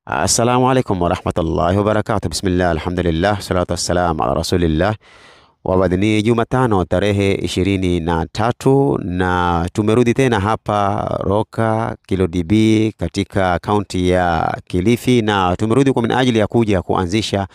Assalamu alaikum warahmatullahi wabarakatuh. Bismillah, alhamdulillah, salatu wassalamu ala rasulillah. Wabadini Jumatano tarehe 23 na tumerudi tena hapa Roka Kilo DB katika kaunti ya Kilifi, na tumerudi kwa minajili ya kuja kuanzisha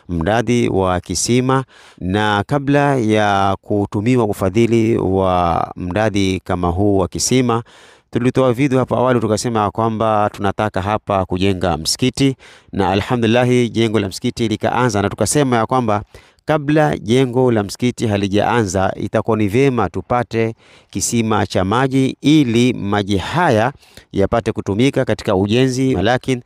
mradi wa kisima. Na kabla ya kutumiwa ufadhili wa mradi kama huu wa kisima, tulitoa video hapa awali tukasema kwamba tunataka hapa kujenga msikiti, na alhamdulillah jengo la msikiti likaanza, na tukasema ya kwamba kabla jengo la msikiti halijaanza itakuwa ni vyema tupate kisima cha maji ili maji haya yapate kutumika katika ujenzi. Lakini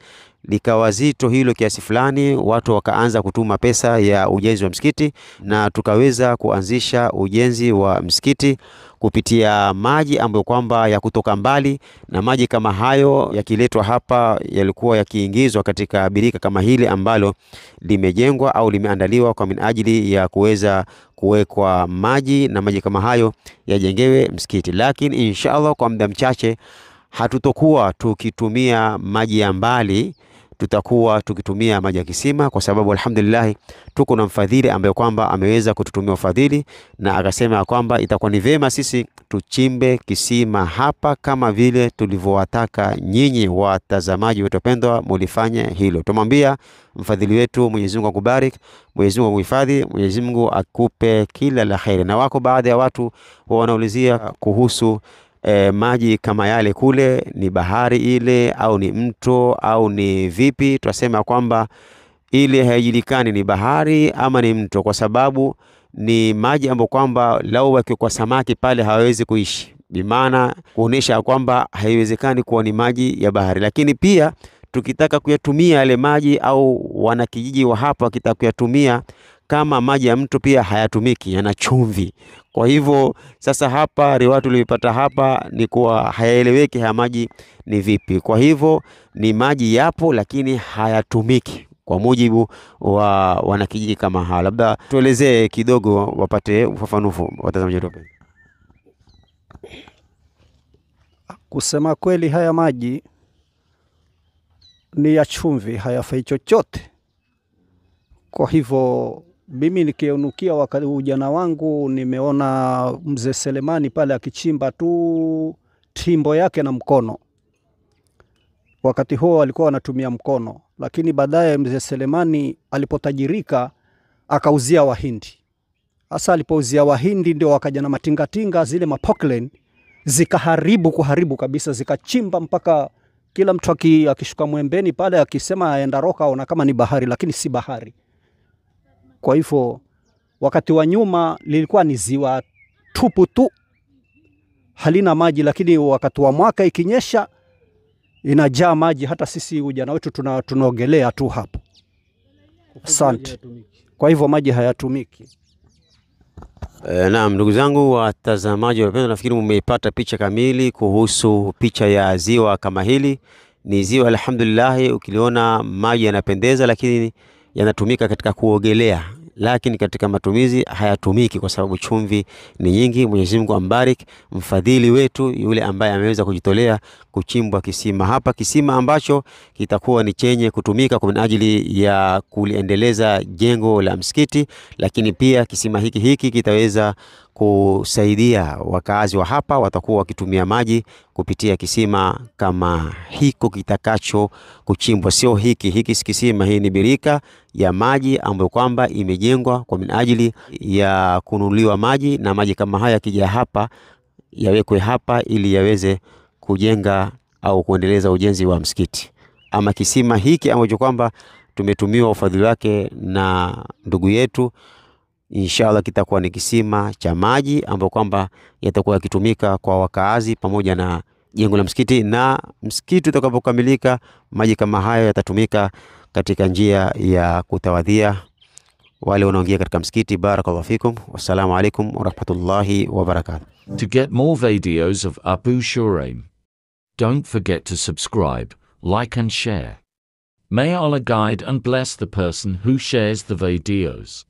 likawa zito hilo kiasi fulani, watu wakaanza kutuma pesa ya ujenzi wa msikiti, na tukaweza kuanzisha ujenzi wa msikiti kupitia maji ambayo kwamba ya kutoka mbali, na maji kama hayo yakiletwa hapa yalikuwa yakiingizwa katika birika kama hili ambalo limejengwa au limeandaliwa kwa minajili ya kuweza kuwekwa maji, na maji kama hayo yajengewe msikiti. Lakini inshallah kwa muda mchache hatutokuwa tukitumia maji ya mbali, tutakuwa tukitumia maji ya kisima, kwa sababu alhamdulillah tuko na mfadhili ambaye kwamba ameweza kututumia ufadhili, na akasema kwamba itakuwa ni vema sisi tuchimbe kisima hapa kama vile tulivyowataka nyinyi watazamaji wetu pendwa mulifanya hilo. Tumwambia mfadhili wetu, Mwenyezi Mungu akubariki, Mwenyezi Mungu akuhifadhi, Mwenyezi Mungu akupe kila la kheri. Na wako baadhi ya watu wanaulizia kuhusu maji kama yale kule ni bahari ile au ni mto au ni vipi. Tunasema kwamba ile haijulikani ni bahari ama ni mto, kwa sababu ni maji ambayo kwamba lau wakiwa samaki pale hawezi kuishi, bimaana kuonesha kwamba haiwezekani kuwa ni maji ya bahari. Lakini pia tukitaka kuyatumia yale maji au wanakijiji wa hapa wakitaka kuyatumia kama maji ya mto pia hayatumiki, yana chumvi. Kwa hivyo sasa hapa riwaya tulipata hapa ni kuwa hayaeleweki haya maji ni vipi. Kwa hivyo ni maji yapo lakini hayatumiki kwa mujibu wa wanakijiji kama hawa. Labda tuelezee kidogo wapate ufafanufu watazamaji wetu. Kusema kweli haya maji ni ya chumvi, hayafai chochote. Kwa hivyo mimi nikionukia wakati ujana wangu nimeona mzee Selemani pale akichimba tu timbo yake na mkono. Wakati huo alikuwa anatumia mkono, lakini baadaye mzee Selemani alipotajirika akauzia Wahindi. Hasa alipouzia Wahindi ndio wakaja na matingatinga zile mapoklen kuharibu kabisa, zikachimba mpaka kila mtu akishuka mwembeni pale akisema aenda Roka aona kama ni bahari, lakini si bahari. Kwa hivyo wakati wa nyuma lilikuwa ni ziwa tupu tu, halina maji, lakini wakati wa mwaka ikinyesha inajaa maji, hata sisi ujana wetu tunaogelea tu hapo. Asante. Kwa hivyo maji hayatumiki. Naam, ndugu zangu watazamaji wapendwa, nafikiri mmeipata picha kamili kuhusu picha ya ziwa kama hili. Ni ziwa alhamdulillah, ukiliona maji yanapendeza, lakini yanatumika katika kuogelea, lakini katika matumizi hayatumiki kwa sababu chumvi ni nyingi. Mwenyezi Mungu ambariki mfadhili wetu yule ambaye ameweza kujitolea kuchimbwa kisima hapa, kisima ambacho kitakuwa ni chenye kutumika kwa ajili ya kuliendeleza jengo la msikiti. Lakini pia kisima hiki kitaweza kusaidia wakazi wa hapa, watakuwa wakitumia maji kupitia kisima kama hiko kitakacho kuchimbwa. Sio hiki kisima, hii ni birika ya maji ambayo kwamba imejengwa kwa minajili ya kununuliwa maji, na maji kama haya kija hapa yawekwe hapa ili yaweze kujenga au kuendeleza ujenzi wa msikiti. Ama kisima hiki ambacho kwamba tumetumiwa ufadhili wake na ndugu yetu, inshallah kitakuwa ni kisima cha maji ambapo kwamba yatakuwa yakitumika kwa wakaazi pamoja na jengo la msikiti, na msikiti utakapokamilika maji kama hayo yatatumika katika njia ya kutawadhia wale wanaoingia katika msikiti. Barakallahu fikum, wassalamu alaikum warahmatullahi wabarakatuh. To get more videos of Abu Shuraim, don't forget to subscribe, like and share. May Allah guide and bless the person who shares the videos.